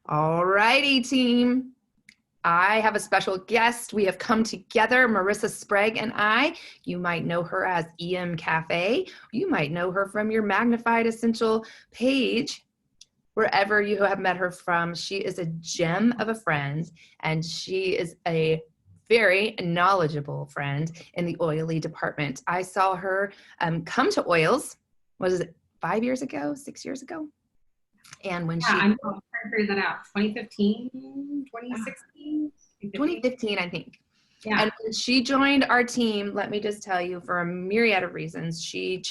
All righty, team. I have a special guest. We have come together, Marissa Sprague and I. You might know her as EM Cafe. You might know her from your Magnified Essential page, wherever you have met her from. She is a gem of a friend, and she is a very knowledgeable friend in the oily department. I saw her come to Oils, what is it, 5 years ago, 6 years ago? And when I'm trying to figure that out. 2015, 2016? 2015, I think. Yeah. And when she joined our team, let me just tell you, for a myriad of reasons, she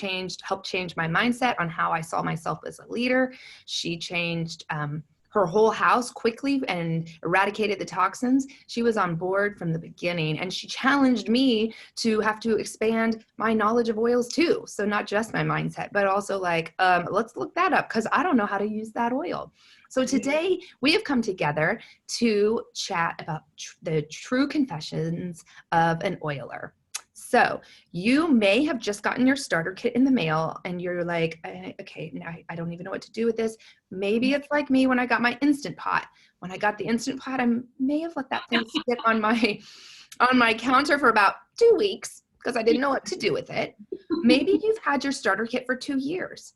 helped change my mindset on how I saw myself as a leader. She changed her whole house quickly and eradicated the toxins. She was on board from the beginning, and she challenged me to have to expand my knowledge of oils too. So not just my mindset, but also like, let's look that up because I don't know how to use that oil. So today we have come together to chat about the true confessions of an oiler. So you may have just gotten your starter kit in the mail and you're like, okay, now I don't even know what to do with this. Maybe it's like me when I got my Instant Pot. When I got the Instant Pot, I may have let that thing sit on my counter for about 2 weeks because I didn't know what to do with it. Maybe you've had your starter kit for 2 years.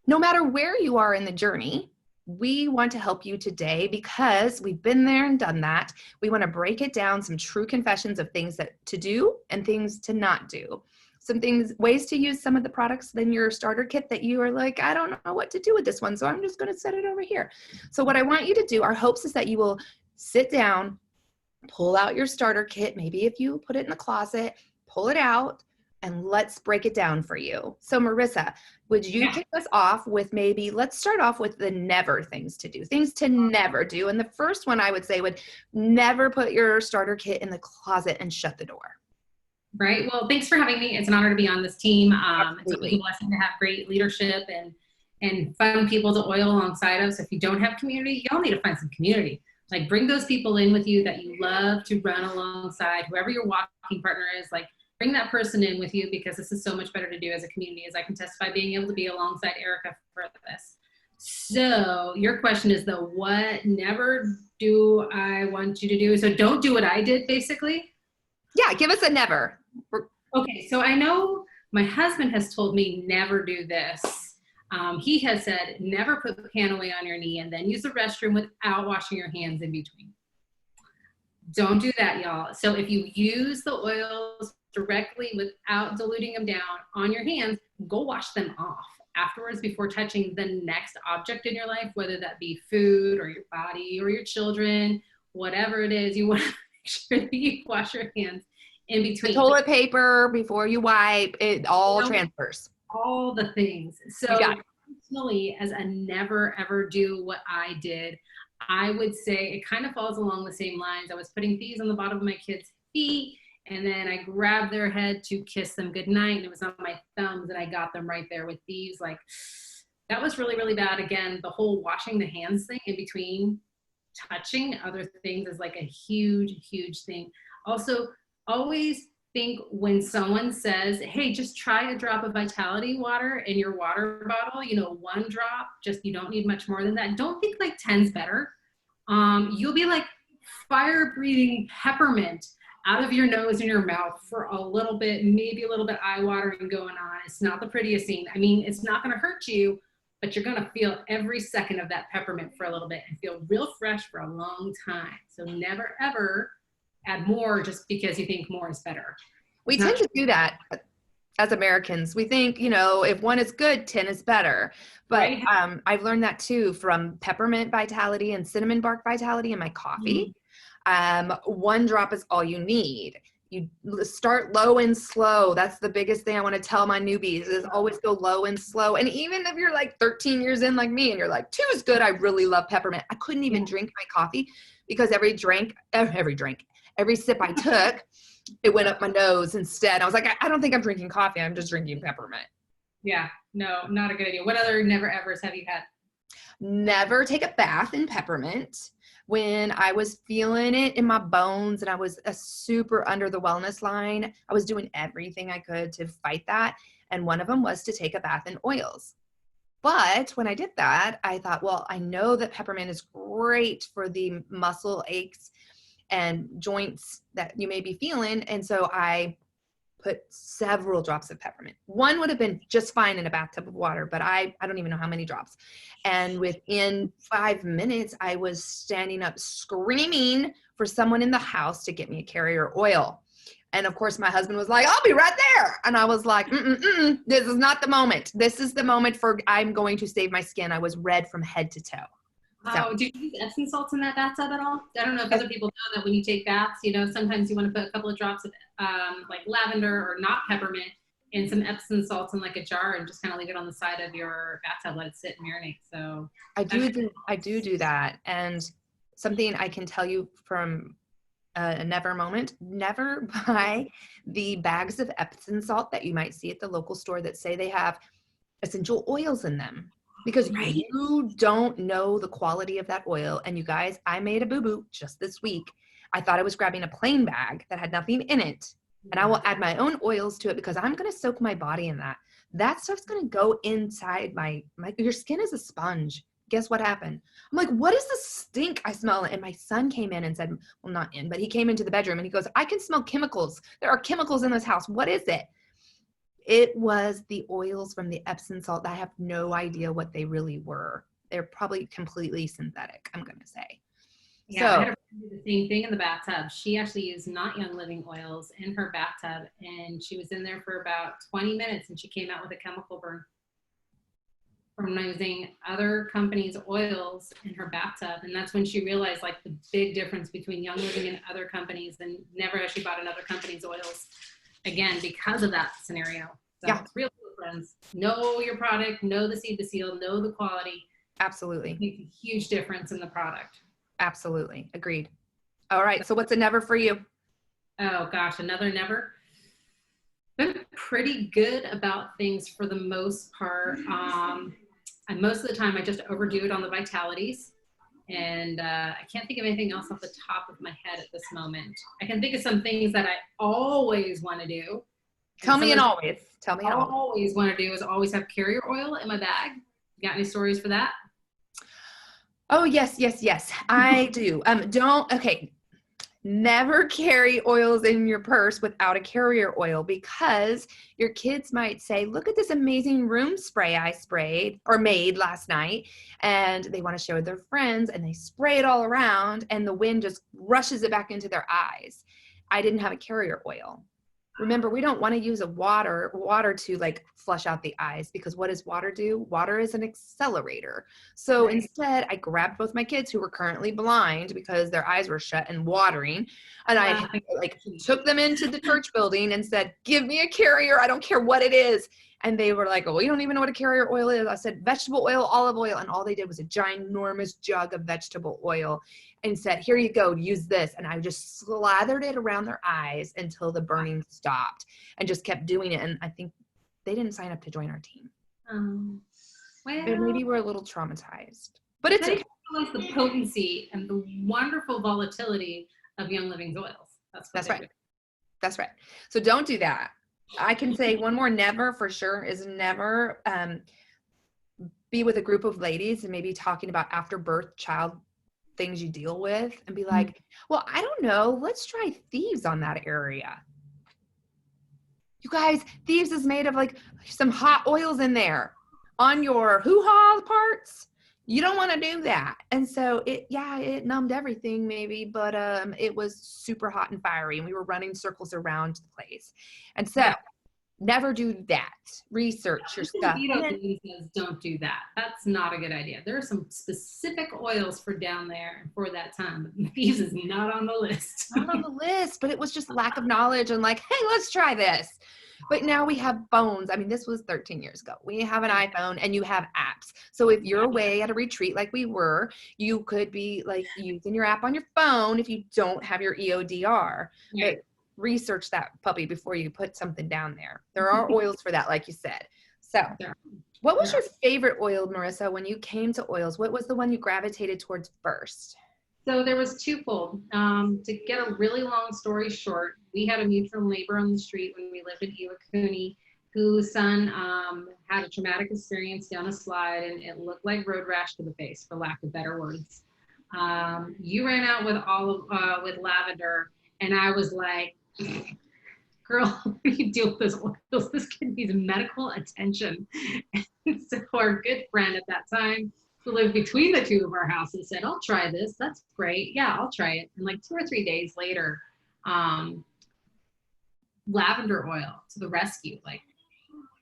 No matter where you are in the journey, we want to help you today because we've been there and done that. We want to break it down, some true confessions of things that to do and things to not do. Some things, ways to use some of the products in your starter kit that you are like, I don't know what to do with this one, so I'm just going to set it over here. So what I want you to do, our hopes is that you will sit down, pull out your starter kit. Maybe if you put it in the closet, pull it out, and let's break it down for you. So Marissa, would you kick us off with let's start off with the never things to do, things to never do. And the first one I would say would never put your starter kit in the closet and shut the door. Right. Well, thanks for having me. It's an honor to be on this team. It's a blessing to have great leadership and fun people to oil alongside of. So if you don't have community, y'all need to find some community. Like bring those people in with you that you love to run alongside, whoever your walking partner is, like bring that person in with you because this is so much better to do as a community, as I can testify being able to be alongside Erica for this. So your question is what never do I want you to do? So don't do what I did, basically. Yeah, give us a never. Okay, so I know my husband has told me never do this. He has said never put the pan away on your knee and then use the restroom without washing your hands in between. Don't do that, y'all. So if you use the oils directly without diluting them down on your hands, go wash them off afterwards before touching the next object in your life, whether that be food or your body or your children, whatever it is, you want to make sure that you wash your hands in between. The toilet paper before you wipe, it all transfers. All the things. So personally, as a never ever do what I did, I would say it kind of falls along the same lines. I was putting these on the bottom of my kids' feet, and then I grabbed their head to kiss them goodnight, and it was on my thumbs, and I got them right there with these. Like, that was really, really bad. Again, the whole washing the hands thing in between touching other things is like a huge, huge thing. Also, always think when someone says, hey, just try a drop of Vitality water in your water bottle, 1 drop, just you don't need much more than that. Don't think like 10's better. You'll be like fire breathing peppermint out of your nose and your mouth for a little bit, maybe a little bit eye watering going on. It's not the prettiest thing. I mean, it's not going to hurt you, but you're going to feel every second of that peppermint for a little bit and feel real fresh for a long time. So never, ever add more just because you think more is better. We tend to do that as Americans. We think, if 1 is good, 10 is better. But I've learned that too from peppermint Vitality and cinnamon bark Vitality in my coffee. 1 drop is all you need. You start low and slow. That's the biggest thing I want to tell my newbies is always go low and slow. And even if you're like 13 years in like me and you're like 2 is good, I really love peppermint. I couldn't even drink my coffee because every sip I took, it went up my nose instead. I was like, I don't think I'm drinking coffee. I'm just drinking peppermint. Yeah, no, not a good idea. What other never evers have you had? Never take a bath in peppermint. When I was feeling it in my bones and I was super under the wellness line, I was doing everything I could to fight that. And one of them was to take a bath in oils. But when I did that, I thought, well, I know that peppermint is great for the muscle aches and joints that you may be feeling. And so I put several drops of peppermint. One would have been just fine in a bathtub of water, but I don't even know how many drops. And within 5 minutes, I was standing up screaming for someone in the house to get me a carrier oil. And of course, my husband was like, I'll be right there. And I was like, this is not the moment. This is the moment for I'm going to save my skin. I was red from head to toe. Oh, do you use Epsom salts in that bathtub at all? I don't know if other people know that when you take baths, sometimes you want to put a couple of drops of like lavender or not peppermint and some Epsom salts in like a jar and just kind of leave it on the side of your bathtub, let it sit and marinate. So I do that. And something I can tell you from a never moment, never buy the bags of Epsom salt that you might see at the local store that say they have essential oils in them, because you don't know the quality of that oil. And you guys, I made a boo-boo just this week. I thought I was grabbing a plain bag that had nothing in it, and I will add my own oils to it because I'm going to soak my body in that. That stuff's going to go inside your skin is a sponge. Guess what happened? I'm like, what is the stink I smell? And my son came in and said, well, not in, but he came into the bedroom and he goes, I can smell chemicals. There are chemicals in this house. What is it? It was the oils from the Epsom salt. I have no idea what they really were. They're probably completely synthetic, I'm going to say. Yeah, I had a friend do the same thing in the bathtub. She actually used Not Young Living oils in her bathtub, and she was in there for about 20 minutes, and she came out with a chemical burn from using other companies' oils in her bathtub. And that's when she realized like the big difference between Young Living and other companies, and never has she bought another company's oils again because of that scenario. So yeah. It's real, friends. Know your product, know the seed to seal, know the quality. Absolutely. It makes a huge difference in the product. Absolutely. Agreed. All right. So what's a never for you? Oh gosh, another never. Been pretty good about things for the most part. And most of the time I just overdo it on the vitalities. And I can't think of anything else off the top of my head at this moment. I can think of some things that I always want to do. Tell me always want to do is always have carrier oil in my bag. Got any stories for that? Oh, yes. I do. Never carry oils in your purse without a carrier oil, because your kids might say, look at this amazing room spray I sprayed or made last night. And they want to share with their friends and they spray it all around and the wind just rushes it back into their eyes. I didn't have a carrier oil. Remember, we don't want to use water to like flush out the eyes, because what does water do? Water is an accelerator. So instead, I grabbed both my kids who were currently blind because their eyes were shut and watering. And I like took them into the church building and said, give me a carrier. I don't care what it is. And they were like, oh, you don't even know what a carrier oil is. I said, vegetable oil, olive oil. And all they did was a ginormous jug of vegetable oil and said, here you go, use this. And I just slathered it around their eyes until the burning stopped, and just kept doing it. And I think they didn't sign up to join our team. Well, maybe we're a little traumatized, but it's okay. Realize the potency and the wonderful volatility of Young Living's oils. That's right. That's right. So don't do that. I can say one more never for sure is never be with a group of ladies and maybe talking about after birth child things you deal with and be like, well, I don't know, let's try Thieves on that area. You guys, Thieves is made of like some hot oils in there on your hoo-ha parts. You don't want to do that. And so it numbed everything maybe, but it was super hot and fiery and we were running circles around the place. And so never do that. Research your stuff. Don't do that. That's not a good idea. There are some specific oils for down there for that time. Thieves is not on the list. Not on the list, but it was just lack of knowledge and like, hey, let's try this. But now we have phones. I mean, this was 13 years ago. We have an iPhone and you have apps. So if you're away at a retreat like we were, you could be like using your app on your phone if you don't have your EODR. Yeah. But research that puppy before you put something down there. There are oils for that, like you said. So what was your favorite oil, Marissa, when you came to oils? What was the one you gravitated towards first? So there was twofold. To get a really long story short, we had a mutual neighbor on the street when we lived in Iwakuni, whose son had a traumatic experience down a slide, and it looked like road rash to the face, for lack of better words. You ran out with with lavender, and I was like, girl, what do you do with those oils? This kid needs medical attention. And so our good friend at that time, who lived between the two of our houses, said, I'll try this. That's great. Yeah, I'll try it. And like 2 or 3 days later, lavender oil to the rescue. Like,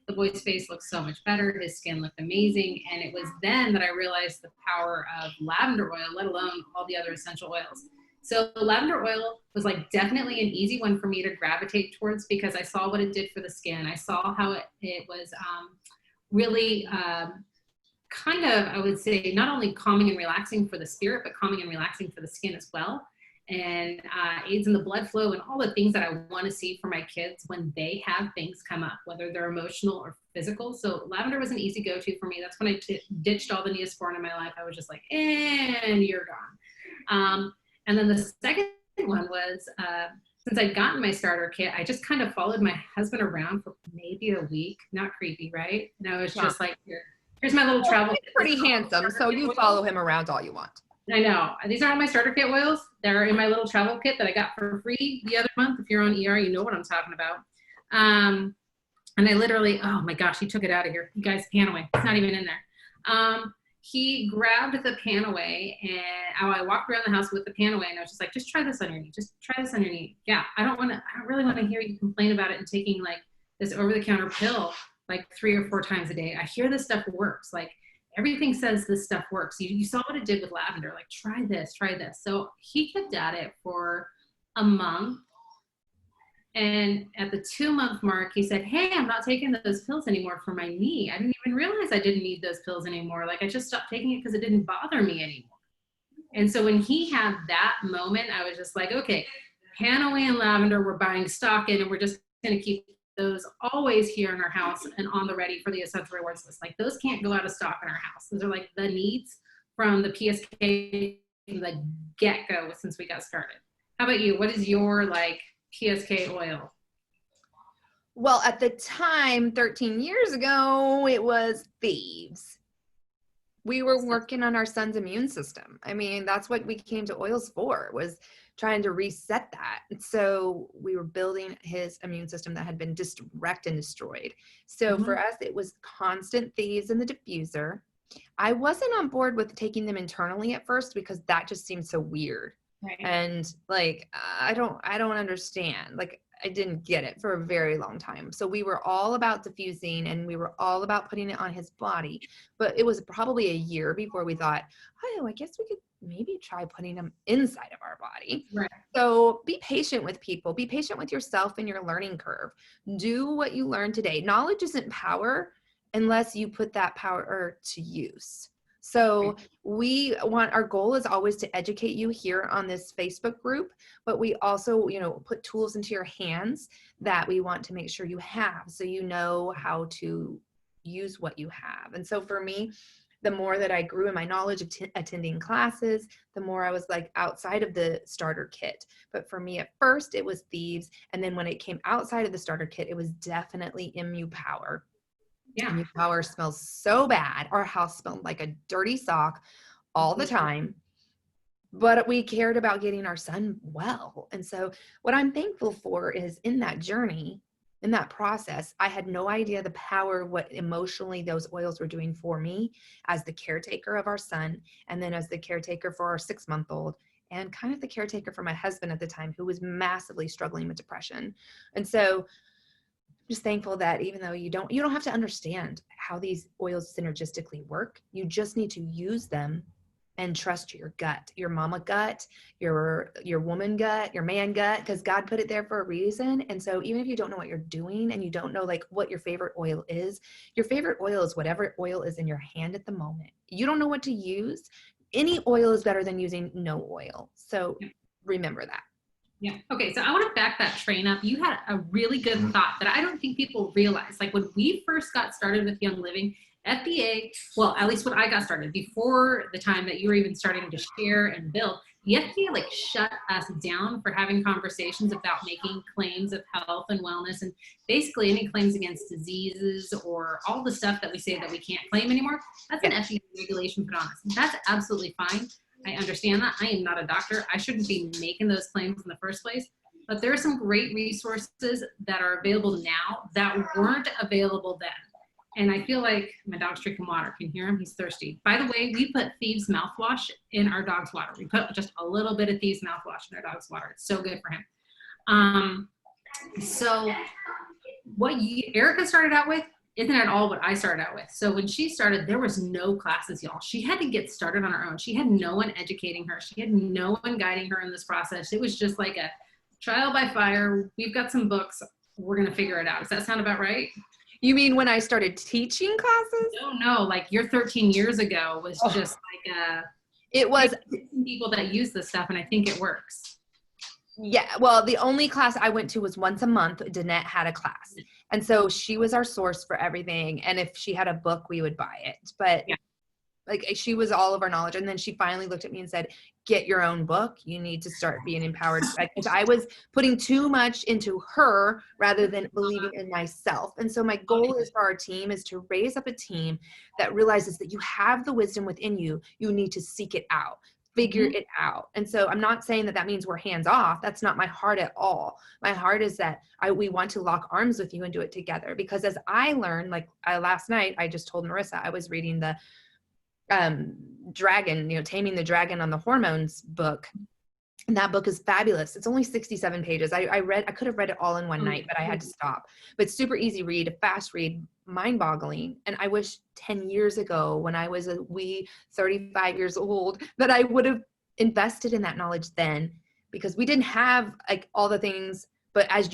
the boy's face looked so much better. His skin looked amazing. And it was then that I realized the power of lavender oil, let alone all the other essential oils. So lavender oil was like definitely an easy one for me to gravitate towards, because I saw what it did for the skin. I saw how it was really kind of, I would say, not only calming and relaxing for the spirit, but calming and relaxing for the skin as well. And aids in the blood flow and all the things that I want to see for my kids when they have things come up, whether they're emotional or physical. So lavender was an easy go-to for me. That's when I ditched all the Neosporin in my life. I was just like, and you're gone. And then the second one was, since I'd gotten my starter kit, I just kind of followed my husband around for maybe a week. Not creepy, right? And I was just like, here's my little travel kit. Pretty handsome, so you follow him around all you want. I know. These are all my starter kit oils. They're in my little travel kit that I got for free the other month. If you're on ER, you know what I'm talking about. And I literally, oh my gosh, he took it out of here. You guys, pan away. It's not even in there. He grabbed the pan away, and I walked around the house with the pan away, and I was just like, just try this on your knee. Just try this on your knee. Yeah, I don't really want to hear you complain about it and taking like this over-the-counter pill like 3 or 4 times a day. I hear this stuff works. Like, everything says this stuff works. You saw what it did with lavender. Like, try this, try this. So he kept at it for a month. And at the 2-month mark, he said, hey, I'm not taking those pills anymore for my knee. I didn't even realize I didn't need those pills anymore. Like, I just stopped taking it because it didn't bother me anymore. And so when he had that moment, I was just like, okay, Panaway and lavender, we're buying stock in, and we're just going to keep those always here in our house and on the ready for the essential rewards list. Like, those can't go out of stock in our house. Those are like the needs from the PSK from the get-go since we got started. How about you? What is your like PSK oil? Well, at the time, 13 years ago, it was Thieves. We were working on our son's immune system. I mean, that's what we came to oils for, was trying to reset that. And so we were building his immune system that had been wrecked and destroyed. So for us, it was constant Thieves in the diffuser. I wasn't on board with taking them internally at first because that just seemed so weird. Right. And like, I don't understand. Like, I didn't get it for a very long time. So we were all about diffusing, and we were all about putting it on his body. But it was probably a year before we thought, oh, I guess we could maybe try putting them inside of our body. Right. So be patient with people. Be patient with yourself and your learning curve. Do what you learned today. Knowledge isn't power unless you put that power to use. So our goal is always to educate you here on this Facebook group, but we also, put tools into your hands that we want to make sure you have, so you know how to use what you have. And so for me, the more that I grew in my knowledge of attending classes, the more I was like outside of the starter kit. But for me at first, it was Thieves. And then when it came outside of the starter kit, it was definitely Immune Power. Yeah. Immune Power smells so bad. Our house smelled like a dirty sock all the time, but we cared about getting our son well. And so what I'm thankful for is in that journey, in that process, I had no idea the power of what emotionally those oils were doing for me as the caretaker of our son, and then as the caretaker for our 6-month-old, and kind of the caretaker for my husband at the time, who was massively struggling with depression. And so just thankful that even though you don't have to understand how these oils synergistically work, you just need to use them and trust your gut, your mama gut, your woman gut, your man gut, because God put it there for a reason. And so even if you don't know what you're doing and you don't know like what your favorite oil is whatever oil is in your hand at the moment. You don't know what to use. Any oil is better than using no oil. So remember that. Yeah. Okay. So I want to back that train up. You had a really good thought that I don't think people realize. Like when we first got started with Young Living, FDA, well, at least when I got started, before the time that you were even starting to share and build, the FDA like shut us down for having conversations about making claims of health and wellness, and basically any claims against diseases or all the stuff that we say that we can't claim anymore. That's an FDA regulation put on us. That's absolutely fine. I understand that. I am not a doctor. I shouldn't be making those claims in the first place. But there are some great resources that are available now that weren't available then. And I feel like my dog's drinking water. Can you hear him? He's thirsty. By the way, we put Thieves mouthwash in our dog's water. We put just a little bit of Thieves mouthwash in our dog's water. It's so good for him. So what Erica started out with isn't at all what I started out with. So when she started, there was no classes, y'all. She had to get started on her own. She had no one educating her. She had no one guiding her in this process. It was just like a trial by fire. We've got some books. We're going to figure it out. Does that sound about right? You mean when I started teaching classes? No. Like your 13 years ago was just like it was people that use this stuff, and I think it works. Yeah. Well, the only class I went to was once a month. Danette had a class. And so she was our source for everything. And if she had a book, we would buy it. But like she was all of our knowledge. And then she finally looked at me and said, get your own book. You need to start being empowered. Because I was putting too much into her rather than believing in myself. And so my goal is for our team is to raise up a team that realizes that you have the wisdom within you. You need to seek it out. Figure it out. And so I'm not saying that means we're hands off. That's not my heart at all. My heart is that we want to lock arms with you and do it together. Because as I learned, like last night, I just told Marissa, I was reading the Dragon, Taming the Dragon on the Hormones book. And that book is fabulous. It's only 67 pages. I could have read it all in one night, but I had to stop. But super easy read, fast read, mind-boggling. And I wish 10 years ago, when I was a wee 35 years old, that I would have invested in that knowledge then, because we didn't have like all the things. But as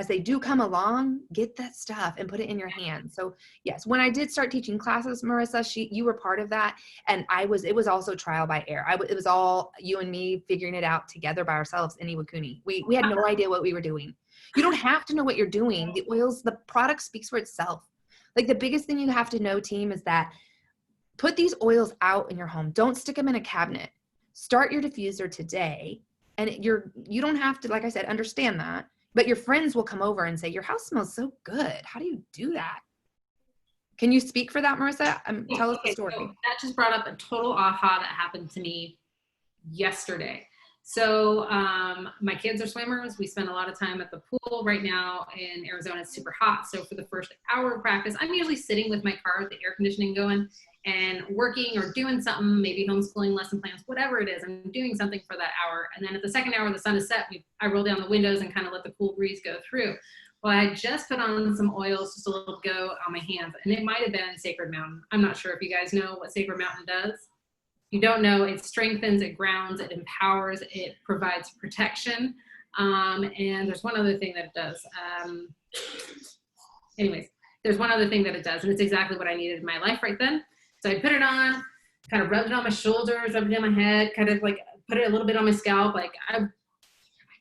they do come along, get that stuff and put it in your hands. So yes, when I did start teaching classes, Marissa, you were part of that. And it was also trial by error. It was all you and me figuring it out together by ourselves in Iwakuni. We had no idea what we were doing. You don't have to know what you're doing. The product speaks for itself. Like the biggest thing you have to know, team, is that put these oils out in your home. Don't stick them in a cabinet. Start your diffuser today. And you don't have to, like I said, understand that. But your friends will come over and say, your house smells so good. How do you do that? Can you speak for that, Marissa? Tell us the story. So that just brought up a total aha that happened to me yesterday. So my kids are swimmers. We spend a lot of time at the pool. Right now in Arizona, it's super hot. So for the first hour of practice, I'm usually sitting with my car with the air conditioning going and working or doing something, maybe homeschooling, lesson plans, whatever it is. I'm doing something for that hour. And then at the second hour, the sun is set, I roll down the windows and kind of let the cool breeze go through. Well, I just put on some oils just a little go on my hands, and it might have been Sacred Mountain. I'm not sure if you guys know what Sacred Mountain does. If you don't know, it strengthens, it grounds, it empowers, it provides protection. And there's one other thing that it does. Anyways, there's one other thing that it does, and it's exactly what I needed in my life right then. So I put it on, kind of rubbed it on my shoulders, rubbed it on my head, kind of like put it a little bit on my scalp. Like I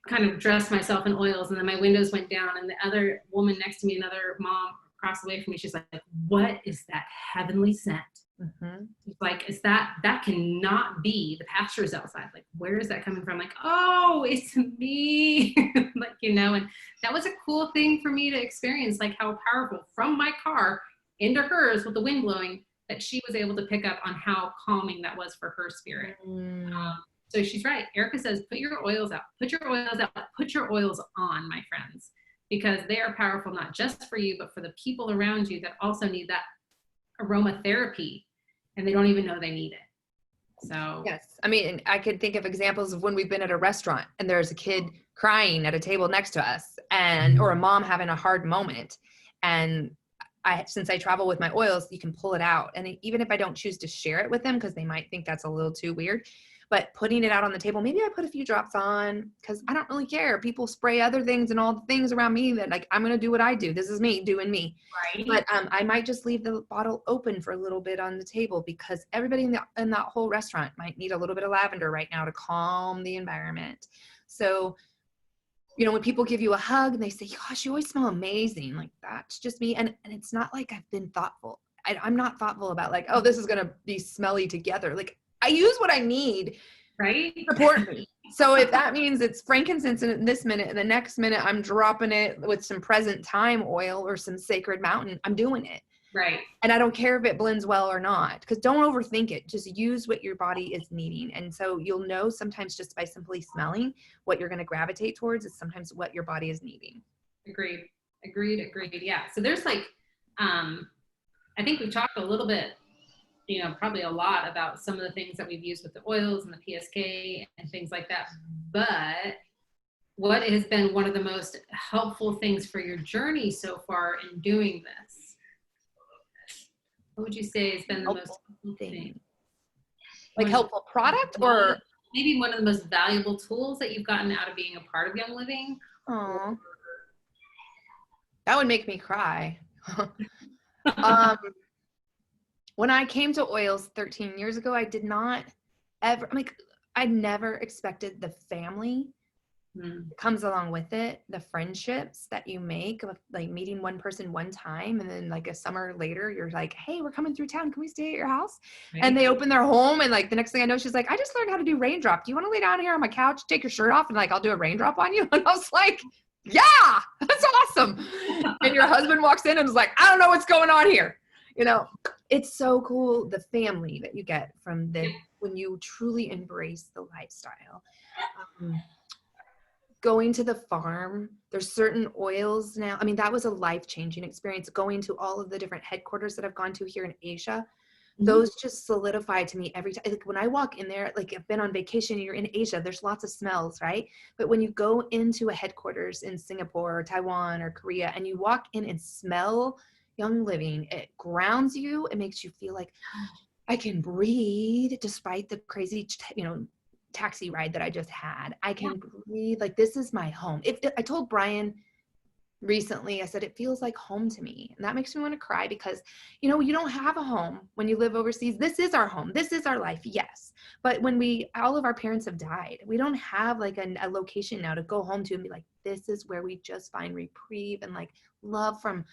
kind of dressed myself in oils, and then my windows went down, and the other woman next to me, another mom across the way from me, she's like, what is that heavenly scent? Mm-hmm. Like, that cannot be the pastures outside. Like, where is that coming from? Like, oh, it's me. Like, and that was a cool thing for me to experience, like how powerful from my car into hers with the wind blowing, that she was able to pick up on how calming that was for her spirit. So she's right. Erica says, put your oils out, put your oils out, put your oils on, my friends, because they are powerful, not just for you, but for the people around you that also need that aromatherapy, and they don't even know they need it. So yes, I mean, I could think of examples of when we've been at a restaurant and there's a kid crying at a table next to us, or a mom having a hard moment, and since I travel with my oils, you can pull it out. And even if I don't choose to share it with them, because they might think that's a little too weird, but putting it out on the table, maybe I put a few drops on, because I don't really care. People spray other things and all the things around me that, like, I'm going to do what I do. This is me doing me. Right. But I might just leave the bottle open for a little bit on the table, because everybody in that whole restaurant might need a little bit of lavender right now to calm the environment. So, when people give you a hug and they say, gosh, you always smell amazing. Like, that's just me. And it's not like I've been thoughtful. I'm not thoughtful about like, oh, this is going to be smelly together. Like I use what I need. Right. Support me. So if that means it's frankincense in this minute and the next minute I'm dropping it with some present time oil or some sacred mountain, I'm doing it. Right. And I don't care if it blends well or not, because don't overthink it. Just use what your body is needing. And so you'll know sometimes just by simply smelling what you're going to gravitate towards is sometimes what your body is needing. Agreed. Yeah. So there's like, I think we've talked a little bit, probably a lot about some of the things that we've used with the oils and the PSK and things like that. But what has been one of the most helpful things for your journey so far in doing this? What would you say has been the most helpful thing? Like helpful product, or maybe one of the most valuable tools that you've gotten out of being a part of Young Living? Oh, that would make me cry. When I came to oils 13 years ago, I did not ever, I never expected the family that comes along with it, the friendships that you make, like meeting one person one time, and then like a summer later, you're like, hey, we're coming through town. Can we stay at your house? Right. And they open their home, and like the next thing I know, she's like, I just learned how to do raindrop. Do you want to lay down here on my couch, take your shirt off, and like I'll do a raindrop on you? And I was like, yeah, that's awesome. And your husband walks in and is like, I don't know what's going on here. It's so cool, the family that you get from when you truly embrace the lifestyle. Going to the farm, there's certain oils now. I mean, that was a life-changing experience, going to all of the different headquarters that I've gone to here in Asia. Mm-hmm. Those just solidify to me every time. Like when I walk in there, like I've been on vacation, you're in Asia, there's lots of smells, right? But when you go into a headquarters in Singapore or Taiwan or Korea, and you walk in and smell Young Living, it grounds you. It makes you feel like I can breathe despite the crazy, taxi ride that I just had. I can breathe. Like, this is my home. I told Brian recently, I said, it feels like home to me. And that makes me want to cry because, you don't have a home when you live overseas. This is our home. This is our life. Yes. But when all of our parents have died, we don't have like a location now to go home to and be like, this is where we just find reprieve and like love from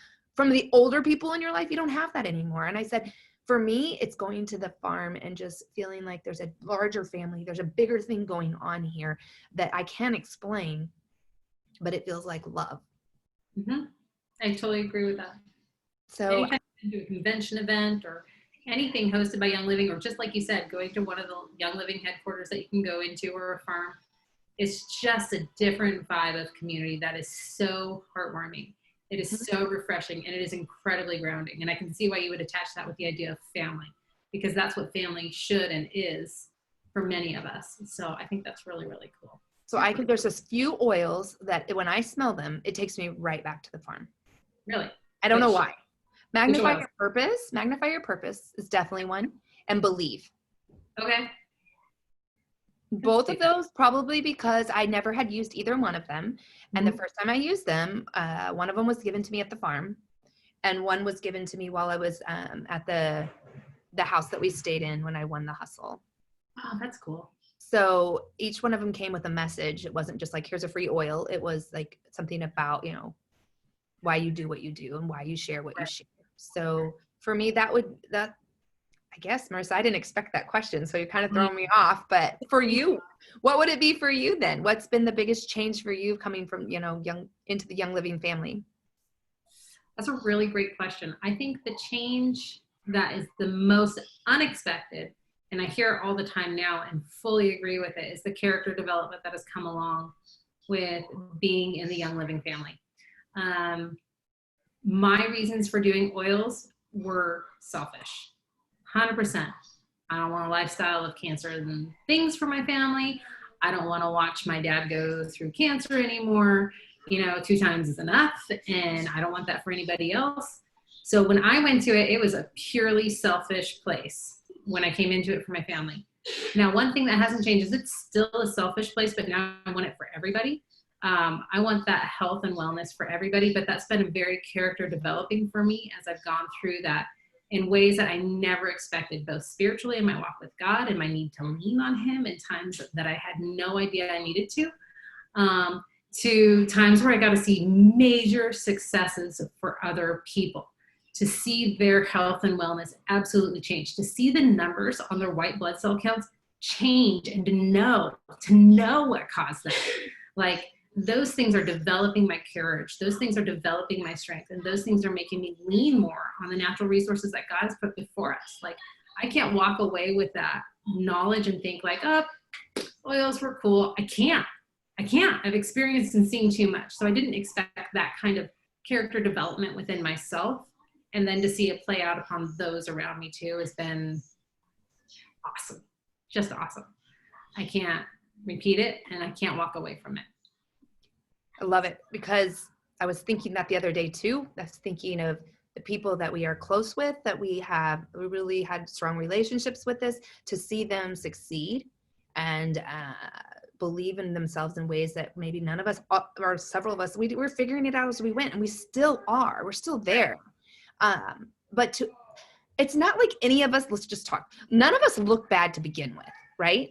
the older people in your life. You don't have that anymore. And I said, for me, it's going to the farm and just feeling like there's a larger family. There's a bigger thing going on here that I can't explain, but it feels like love. Mm-hmm. I totally agree with that. So anytime you do a convention event or anything hosted by Young Living, or just like you said, going to one of the Young Living headquarters that you can go into, or a farm, it's just a different vibe of community that is so heartwarming. It is so refreshing, and it is incredibly grounding. And I can see why you would attach that with the idea of family, because that's what family should and is for many of us. So I think that's really, really cool. So there's a few oils that when I smell them, it takes me right back to the farm. Really? I don't know why. Magnify Your Purpose is definitely one, and Believe. Okay. Both of those, probably because I never had used either one of them. And the first time I used them, one of them was given to me at the farm, and one was given to me while I was at the house that we stayed in when I won the hustle. Oh, that's cool. So each one of them came with a message. It wasn't just like, here's a free oil. It was like something about, why you do what you do and why you share what you share. So for me, I guess, Marissa, I didn't expect that question, so you're kind of throwing me off. But for you, what would it be for you then? What's been the biggest change for you coming from, into the Young Living family? That's a really great question. I think the change that is the most unexpected, and I hear it all the time now and fully agree with it, is the character development that has come along with being in the Young Living family. My reasons for doing oils were selfish. 100%. I don't want a lifestyle of cancer and things for my family. I don't want to watch my dad go through cancer anymore. 2 times is enough, and I don't want that for anybody else. So when I went to it, it was a purely selfish place when I came into it for my family. Now, one thing that hasn't changed is it's still a selfish place, but now I want it for everybody. I want that health and wellness for everybody, but that's been very character developing for me as I've gone through that in ways that I never expected, both spiritually in my walk with God and my need to lean on Him in times that I had no idea I needed to times where I got to see major successes for other people. to see their health and wellness absolutely change, to see the numbers on their white blood cell counts change, and to know what caused that. Like, those things are developing my courage. Those things are developing my strength. And those things are making me lean more on the natural resources that God has put before us. Like, I can't walk away with that knowledge and think like, oh, oils were cool. I can't. I've experienced and seen too much. So I didn't expect that kind of character development within myself. And then to see it play out upon those around me too has been awesome. Just awesome. I can't repeat it, and I can't walk away from it. I love it, because I was thinking that the other day too. I was thinking of the people that we are close with, that we really had strong relationships with this, to see them succeed and believe in themselves in ways that maybe none of us, or several of us, we were figuring it out as we went, and we still are. We're still there. But it's not like any of us, let's just talk. None of us look bad to begin with, right?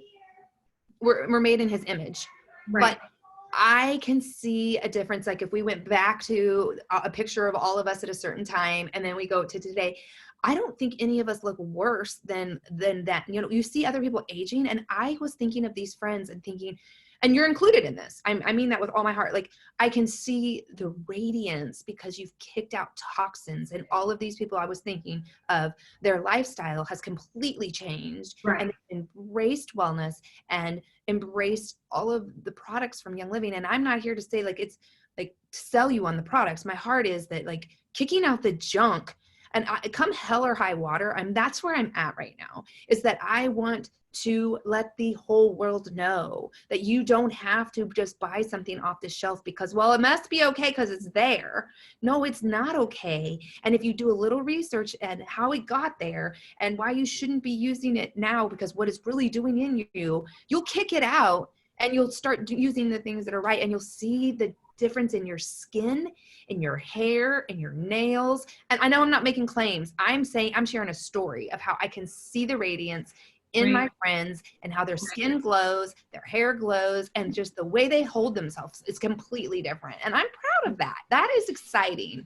We're made in his image. Right. But I can see a difference. Like, if we went back to a picture of all of us at a certain time, and then we go to today, I don't think any of us look worse than that. You know, you see other people aging, and I was thinking of these friends and thinking, and you're included in this. I mean that with all my heart. Like, I can see the radiance because you've kicked out toxins, and all of these people, I was thinking of, their lifestyle has completely changed, right, and embraced wellness and embraced all of the products from Young Living. And I'm not here to say like, it's like to sell you on the products. My heart is that, like, kicking out the junk, and come hell or high water, that's where I'm at right now, is that I want to let the whole world know that you don't have to just buy something off the shelf because, well, it must be okay because it's there. No, it's not okay. And if you do a little research and how it got there and why you shouldn't be using it now, because what it's really doing in you, you'll kick it out and you'll start using the things that are right, and you'll see the difference in your skin, in your hair, in your nails. And I know I'm not making claims. I'm sharing a story of how I can see the radiance in my friends, and how their skin glows, their hair glows, and just the way they hold themselves is completely different. And I'm proud of that. That is exciting.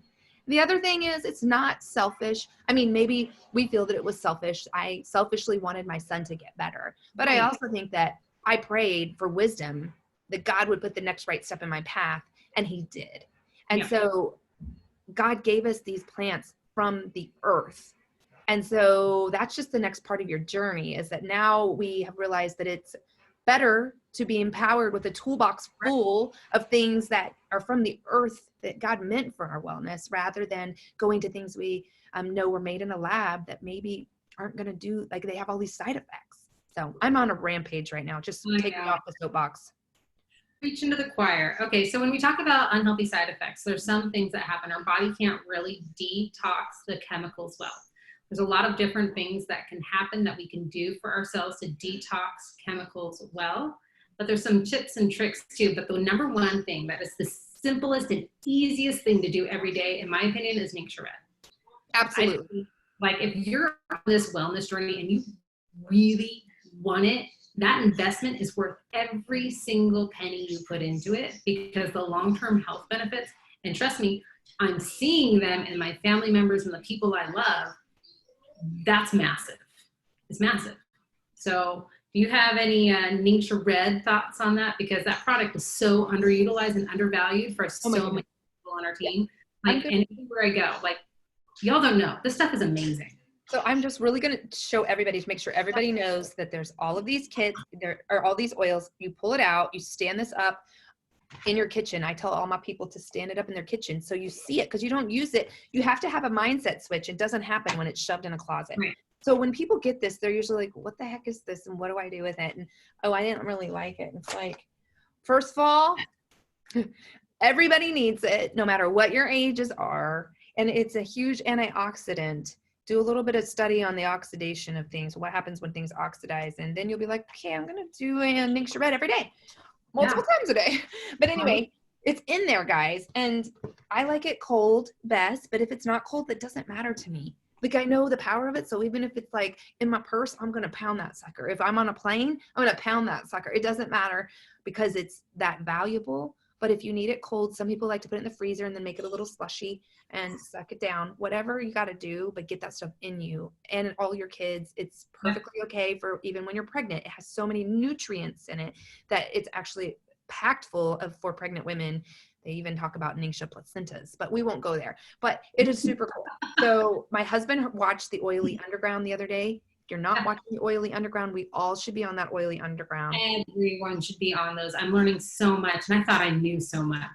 The other thing is, it's not selfish. I mean, maybe we feel that it was selfish. I selfishly wanted my son to get better. But I also think that I prayed for wisdom, that God would put the next right step in my path, and he did. And so God gave us these plants from the earth. And so that's just the next part of your journey, is that now we have realized that it's better to be empowered with a toolbox full of things that are from the earth that God meant for our wellness, rather than going to things we know were made in a lab that maybe aren't going to do, like, they have all these side effects. So I'm on a rampage right now, just taking off the soapbox. Preach into the choir. Okay, so when we talk about unhealthy side effects, there's some things that happen. Our body can't really detox the chemicals well. There's a lot of different things that can happen that we can do for ourselves to detox chemicals well, but there's some tips and tricks too. But the number one thing that is the simplest and easiest thing to do every day, in my opinion, is Ningxia Red. Absolutely. Like, if you're on this wellness journey and you really want it, that investment is worth every single penny you put into it, because the long-term health benefits, and trust me, I'm seeing them in my family members and the people I love. That's massive. It's massive. So do you have any Ningxia Red thoughts on that? Because that product is so underutilized and undervalued for so many people on our team. Like, and everywhere I go, like, y'all don't know, this stuff is amazing. So I'm just really going to show everybody, to make sure everybody knows that there's all of these kits, there are all these oils. You pull it out, you stand this up in your kitchen. I tell all my people to stand it up in their kitchen so you see it, because you don't use it. You have to have a mindset switch. It doesn't happen when it's shoved in a closet. Right. So when people get this, they're usually like, what the heck is this? And what do I do with it? And, oh, I didn't really like it. And it's like, first of all, everybody needs it, no matter what your ages are. And it's a huge antioxidant. Do a little bit of study on the oxidation of things. What happens when things oxidize? And then you'll be like, okay, I'm going to do a Ningxia Red every day, multiple times a day. But anyway, it's in there, guys. And I like it cold best, but if it's not cold, that doesn't matter to me. Like, I know the power of it. So even if it's like in my purse, I'm going to pound that sucker. If I'm on a plane, I'm going to pound that sucker. It doesn't matter, because it's that valuable. But if you need it cold, some people like to put it in the freezer and then make it a little slushy and suck it down. Whatever you got to do, but get that stuff in you and all your kids. It's perfectly okay for even when you're pregnant. It has so many nutrients in it that it's actually packed full of, for pregnant women. They even talk about Ningxia placentas, but we won't go there. But it is super cool. So my husband watched The Oily Underground the other day. If you're not watching The Oily Underground, we all should be on that Oily Underground. Everyone should be on those. I'm learning so much, and I thought I knew so much.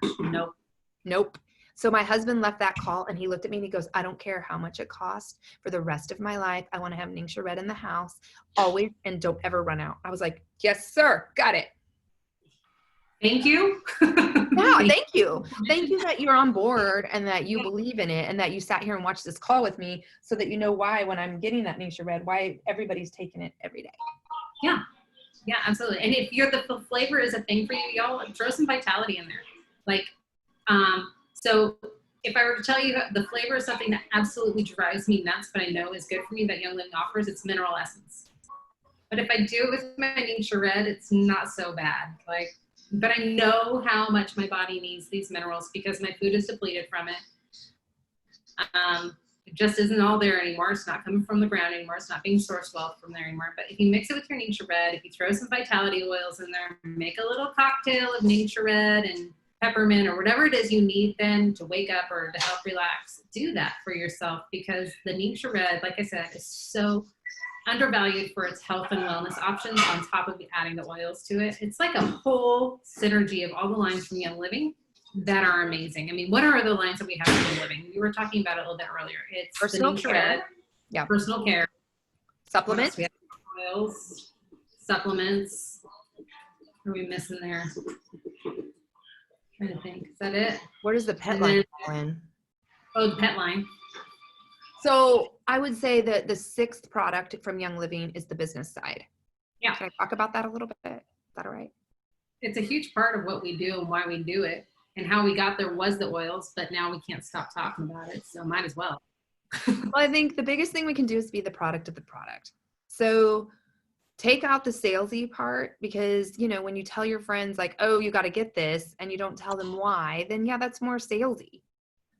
Nope. So my husband left that call and he looked at me and he goes, I don't care how much it costs for the rest of my life. I want to have Ningxia Red in the house always and don't ever run out. I was like, yes, sir. Got it. Thank you. Yeah, thank you. Thank you that you're on board and that you believe in it and that you sat here and watched this call with me so that you know why when I'm getting that Ningxia Red, why everybody's taking it every day. Yeah. Yeah, absolutely. And if you're the flavor is a thing for you, y'all throw some vitality in there. Like, so if I were to tell you the flavor is something that absolutely drives me nuts, but I know is good for me that Young Living offers, it's mineral essence. But if I do it with my Ningxia Red, it's not so bad. Like, but I know how much my body needs these minerals because my food is depleted from it. It just isn't all there anymore. It's not coming from the ground anymore. It's not being sourced well from there anymore. But if you mix it with your Ningxia Red, if you throw some vitality oils in there, make a little cocktail of Ningxia Red and peppermint or whatever it is you need then to wake up or to help relax, do that for yourself because the Ningxia Red, like I said, is so undervalued for its health and wellness options on top of adding the oils to it. It's like a whole synergy of all the lines from Young Living that are amazing. I mean, what are the lines that we have from Young Living? We were talking about it a little bit earlier. It's personal care. Yeah. Personal care. Supplements. We have oils, supplements. What are we missing there? Trying to think. Is that it? Where does the pet line go in? Oh, the pet line. So I would say that the sixth product from Young Living is the business side. Yeah. Can I talk about that a little bit? Is that all right? It's a huge part of what we do and why we do it. And how we got there was the oils, but now we can't stop talking about it. So might as well. Well, I think the biggest thing we can do is be the product of the product. So take out the salesy part because, you know, when you tell your friends like, oh, you got to get this and you don't tell them why, then yeah, that's more salesy.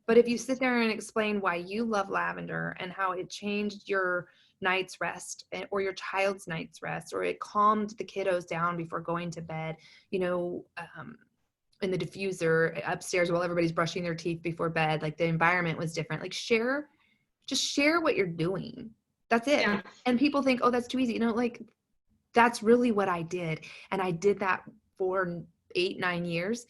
But if you sit there and explain why you love lavender and how it changed your night's rest or your child's night's rest, or it calmed the kiddos down before going to bed, you know, in the diffuser upstairs while everybody's brushing their teeth before bed, like the environment was different. Like just share what you're doing. That's it. Yeah. And people think, oh, that's too easy. You know, like that's really what I did. And I did that for 8-9 years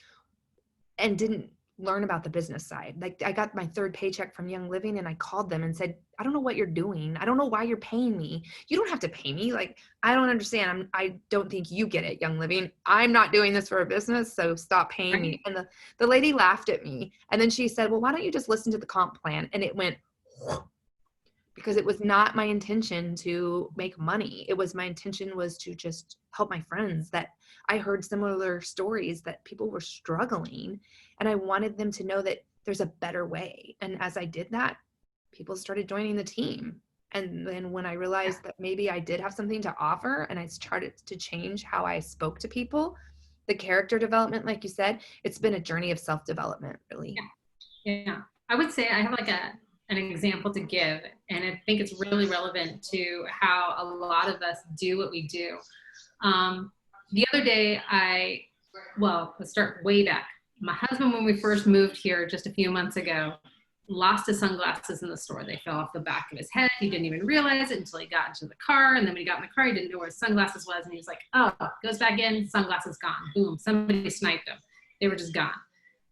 and didn't learn about the business side. Like I got my third paycheck from Young Living and I called them and said, I don't know what you're doing. I don't know why you're paying me. You don't have to pay me. Like, I don't understand. I don't think you get it, Young Living. I'm not doing this for a business, so stop paying me. And the lady laughed at me. And then she said, well, why don't you just listen to the comp plan? And it went, because it was not my intention to make money. My intention was to just help my friends that I heard similar stories that people were struggling. And I wanted them to know that there's a better way. And as I did that, people started joining the team. And then when I realized that maybe I did have something to offer and I started to change how I spoke to people, the character development, like you said, it's been a journey of self-development, really. Yeah. I would say I have like an example to give, and I think it's really relevant to how a lot of us do what we do. The other day, let's start way back. My husband, when we first moved here just a few months ago, lost his sunglasses in the store. They fell off the back of his head. He didn't even realize it until he got into the car. And then when he got in the car, he didn't know where his sunglasses was. And he was like, oh, goes back in, sunglasses gone. Boom, somebody sniped them. They were just gone.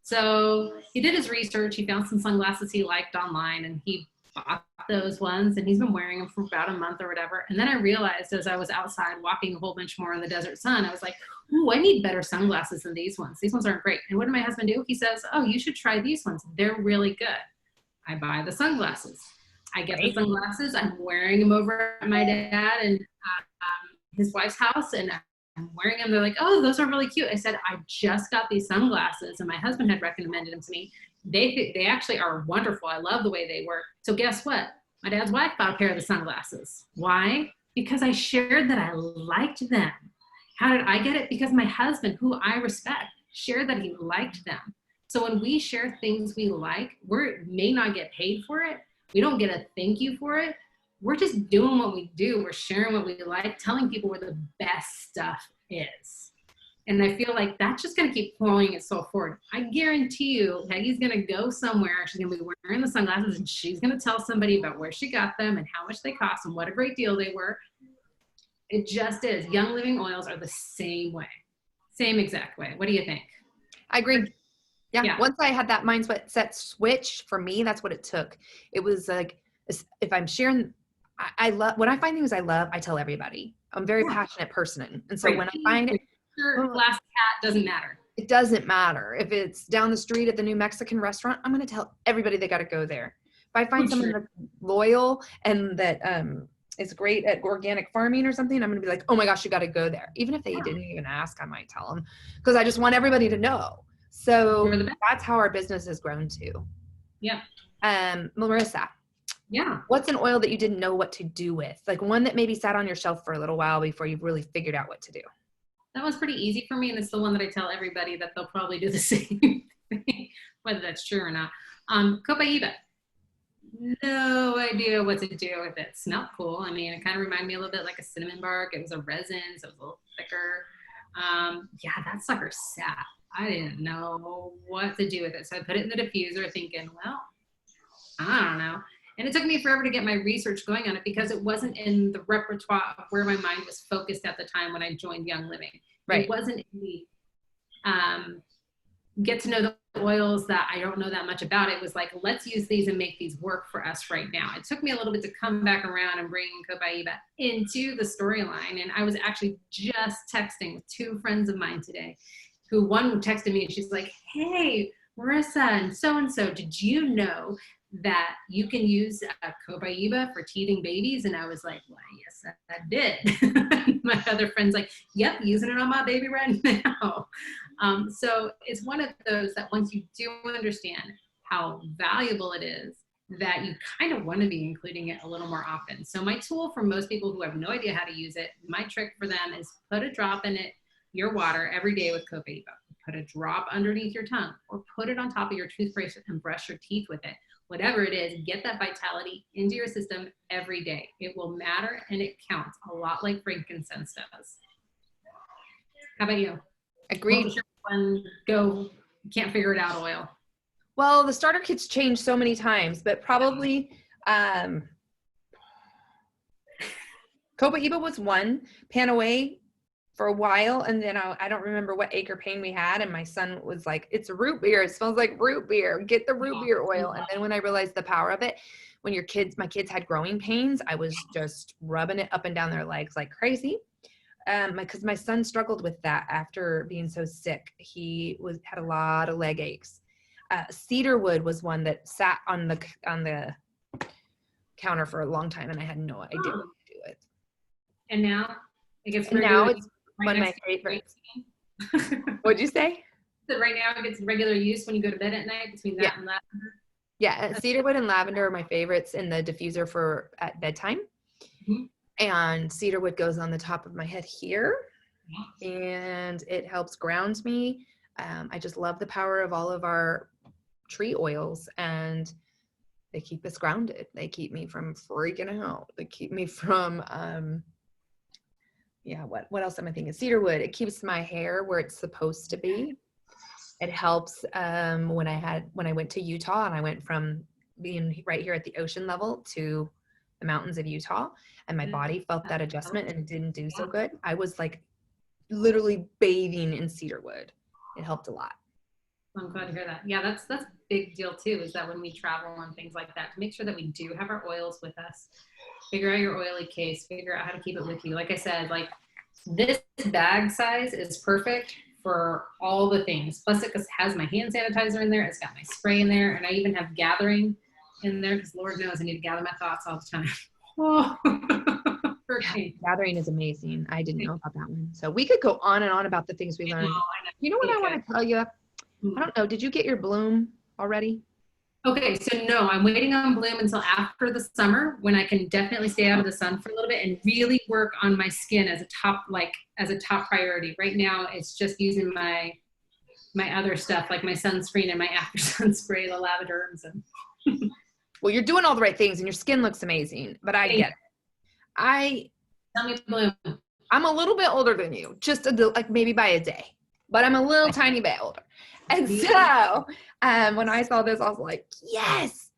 So he did his research. He found some sunglasses he liked online and he bought those ones and he's been wearing them for about a month or whatever. And then I realized as I was outside walking a whole bunch more in the desert sun, I was like, ooh, I need better sunglasses than these ones. These ones aren't great. And what did my husband do? He says, oh, you should try these ones. They're really good. I buy the sunglasses. I get the sunglasses. I'm wearing them over at my dad and his wife's house and I'm wearing them. They're like, oh, those are really cute. I said, I just got these sunglasses and my husband had recommended them to me. They actually are wonderful. I love the way they work. So guess what? My dad's wife bought a pair of the sunglasses. Why? Because I shared that I liked them. How did I get it? Because my husband, who I respect, shared that he liked them. So when we share things we like, we may not get paid for it. We don't get a thank you for it. We're just doing what we do. We're sharing what we like, telling people where the best stuff is. And I feel like that's just going to keep pouring itself forward. I guarantee you, Peggy's going to go somewhere. She's going to be wearing the sunglasses and she's going to tell somebody about where she got them and how much they cost and what a great deal they were. It just is. Young Living oils are the same way. Same exact way. What do you think? I agree. Yeah. Once I had that mindset switch, for me, that's what it took. It was like, if I'm sharing, I love, when I find things I love, I tell everybody. I'm a very passionate person. And so when I find it, glass cat doesn't matter. It doesn't matter. If it's down the street at the new Mexican restaurant, I'm going to tell everybody they got to go there. If I find someone that's loyal and that is great at organic farming or something, I'm going to be like, oh my gosh, you got to go there. Even if they didn't even ask, I might tell them because I just want everybody to know. So that's how our business has grown too. Yeah. Marissa. Yeah. What's an oil that you didn't know what to do with? Like one that maybe sat on your shelf for a little while before you really figured out what to do. That was pretty easy for me, and it's the one that I tell everybody that they'll probably do the same thing, whether that's true or not. Copaiba. No idea what to do with it. It smelled cool. I mean, it kind of reminded me a little bit like a cinnamon bark. It was a resin, so it was a little thicker. Yeah, that sucker sat. I didn't know what to do with it. So I put it in the diffuser thinking, well, I don't know. And it took me forever to get my research going on it because it wasn't in the repertoire of where my mind was focused at the time when I joined Young Living. Right. It wasn't in the get to know the oils that I don't know that much about. It was like, let's use these and make these work for us right now. It took me a little bit to come back around and bring Copaiba into the storyline. And I was actually just texting with two friends of mine today, who one texted me and she's like, hey, Marissa and so, did you know that you can use Copaiba for teething babies? And I was like, why, yes, I did. My other friend's like, yep, using it on my baby right now. So it's one of those that once you do understand how valuable it is, that you kind of want to be including it a little more often. So my tool for most people who have no idea how to use it, my trick for them is put a drop in it, your water every day with Copaiba. Put a drop underneath your tongue or put it on top of your toothbrush and brush your teeth with it. Whatever it is, get that vitality into your system every day. It will matter and it counts a lot like frankincense does. How about you? Agreed. Go, can't figure it out oil. Well, the starter kit's changed so many times, but probably Copaiba was one, Panaway for a while, and then I don't remember what acre pain we had, and my son was like, it's root beer, it smells like root beer, get the root beer oil. And then when I realized the power of it, when my kids had growing pains, I was just rubbing it up and down their legs like crazy. Because my son struggled with that after being so sick. He had a lot of leg aches. Cedarwood was one that sat on the counter for a long time, and I had no idea what to do with. And now it's one of my favorites. What'd you say? So right now it gets regular use when you go to bed at night between that and lavender? Yeah, cedarwood and lavender are my favorites in the diffuser for at bedtime. Mm-hmm. And cedarwood goes on the top of my head here, and it helps ground me. I just love the power of all of our tree oils, and they keep us grounded. They keep me from freaking out. They keep me from, what else am I thinking? Cedarwood, it keeps my hair where it's supposed to be. It helps when I went to Utah, and I went from being right here at the ocean level to the mountains of Utah, and my body felt that adjustment and it didn't do so good. I was like literally bathing in cedarwood. It helped a lot. I'm glad to hear that. Yeah, that's a big deal too, is that when we travel and things like that, to make sure that we do have our oils with us. Figure out your oily case, figure out how to keep it with you. Like I said, like this bag size is perfect for all the things. Plus it has my hand sanitizer in there. It's got my spray in there, and I even have gathering in there because Lord knows I need to gather my thoughts all the time. Gathering is amazing. I didn't know about that one. So we could go on and on about the things we learned. You know what I want to tell you? I don't know. Did you get your bloom already? Okay, so no, I'm waiting on bloom until after the summer when I can definitely stay out of the sun for a little bit and really work on my skin as a top priority. Right now, it's just using my my other stuff, like my sunscreen and my after sun spray, the Lavaderms. And well, you're doing all the right things and your skin looks amazing, but I get it. Tell me, Bloom. I'm a little bit older than you, just like maybe by a day, but I'm a little tiny bit older. And so when I saw this, I was like, yes.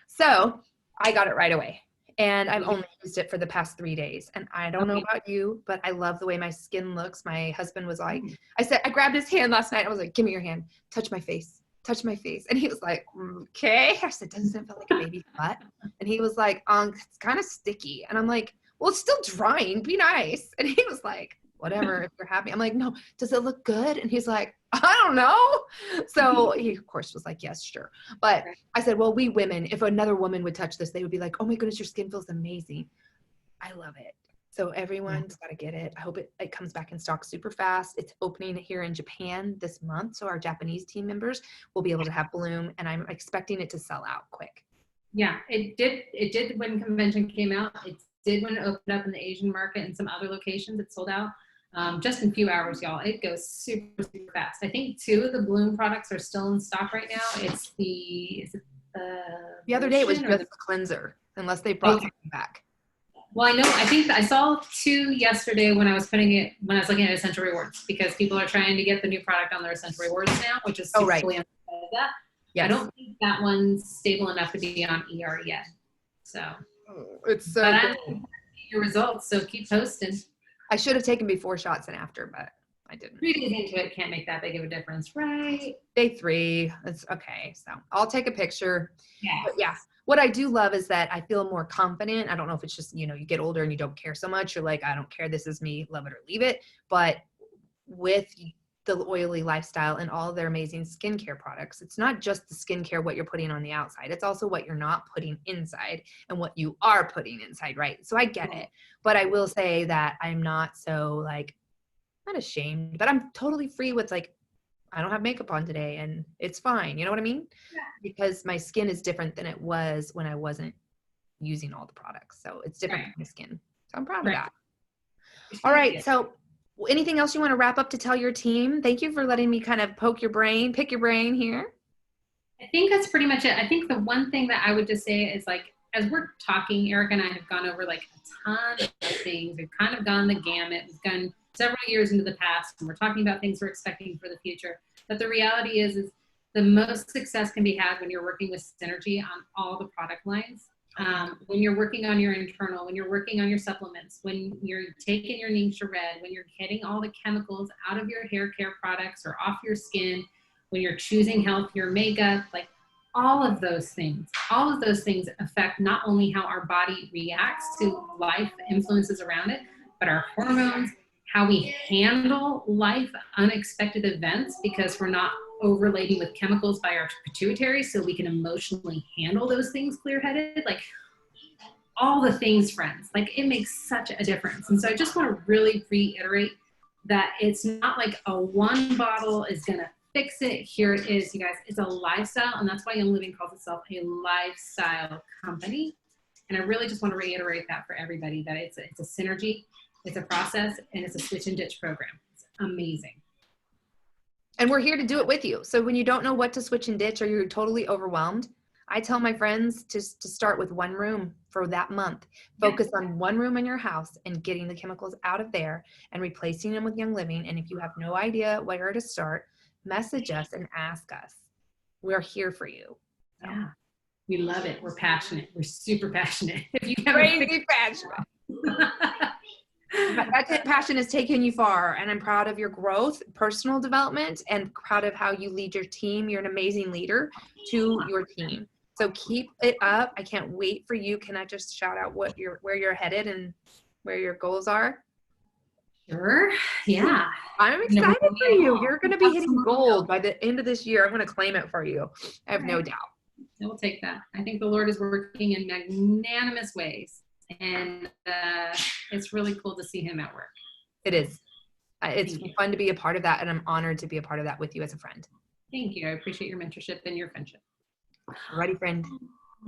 So I got it right away. And I've only used it for the past 3 days. And I don't know about you, but I love the way my skin looks. My husband was like, I grabbed his hand last night. I was like, give me your hand. Touch my face. And he was like, okay. I said, doesn't it feel like a baby's butt? And he was like, it's kind of sticky. And I'm like, well, it's still drying. Be nice. And he was like, whatever, if you're happy. I'm like, no, does it look good? And he's like, I don't know. So he, of course, was like, yes, sure. But I said, well, we women, if another woman would touch this, they would be like, oh my goodness, your skin feels amazing. I love it. So everyone's got to get it. I hope it comes back in stock super fast. It's opening here in Japan this month. So our Japanese team members will be able to have Bloom, and I'm expecting it to sell out quick. Yeah, it did when convention came out. It did when it opened up in the Asian market and some other locations. It sold out just in a few hours, y'all. It goes super, super fast. I think 2 of the Bloom products are still in stock right now. It's the other day it was just the cleanser, unless they brought something back. Well, I think I saw 2 yesterday when I was looking at Essential Rewards, because people are trying to get the new product on their Essential Rewards now, which is right. That. Yes. I don't think that one's stable enough to be on ER yet. So it's so but I see your results, so keep posting. I should have taken before shots and after, but I didn't. 3 days into it can't make that big of a difference, right? Day 3, it's okay. So I'll take a picture. Yeah. But yeah. What I do love is that I feel more confident. I don't know if it's just, you get older and you don't care so much. You're like, I don't care. This is me. Love it or leave it. But with the oily lifestyle and all their amazing skincare products, it's not just the skincare, what you're putting on the outside. It's also what you're not putting inside and what you are putting inside, right? So I get it. But I will say that I'm not so not ashamed, but I'm totally free with I don't have makeup on today and it's fine. You know what I mean? Yeah. Because my skin is different than it was when I wasn't using all the products. So it's different kind of skin. So I'm proud of that. All right. So anything else you want to wrap up to tell your team? Thank you for letting me kind of pick your brain here. I think that's pretty much it. I think the one thing that I would just say is as we're talking, Erica and I have gone over a ton of things. We've kind of gone the gamut. We've gone several years into the past, and we're talking about things we're expecting for the future. But the reality is the most success can be had when you're working with synergy on all the product lines. When you're working on your internal, when you're working on your supplements, when you're taking your Ningxia Red, when you're getting all the chemicals out of your hair care products or off your skin, when you're choosing healthier makeup, all of those things affect not only how our body reacts to life influences around it, but our hormones, how we handle life unexpected events, because we're not overladen with chemicals by our pituitary, so we can emotionally handle those things clear-headed. All the things, friends, it makes such a difference. And so I just want to really reiterate that it's not a one bottle is going to fix it. Here it is, you guys. It's a lifestyle, and that's why Young Living calls itself a lifestyle company. And I really just want to reiterate that for everybody, that it's a synergy. It's a process, and it's a switch and ditch program. It's amazing. And we're here to do it with you. So when you don't know what to switch and ditch or you're totally overwhelmed, I tell my friends to start with one room for that month. Focus on one room in your house and getting the chemicals out of there and replacing them with Young Living. And if you have no idea where to start, message us and ask us. We're here for you. So. Yeah. We love it. We're passionate. We're super passionate. If you have crazy passionate. That passion has taken you far, and I'm proud of your growth, personal development, and proud of how you lead your team. You're an amazing leader to your team. So keep it up. I can't wait for you. Can I just shout out where you're headed and where your goals are? Sure. Yeah. I'm excited for you. You're going to be hitting gold by the end of this year. I'm going to claim it for you. I have no doubt. We'll take that. I think the Lord is working in magnanimous ways. And it's really cool to see him at work. It is. It's fun to be a part of that, and I'm honored to be a part of that with you as a friend. Thank you. I appreciate your mentorship and your friendship. Alrighty, friend.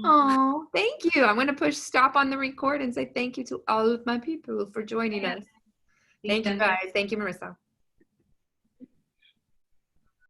Oh, thank you. I'm going to push stop on the record and say thank you to all of my people for joining us. Thank you, guys. Thank you, Marissa.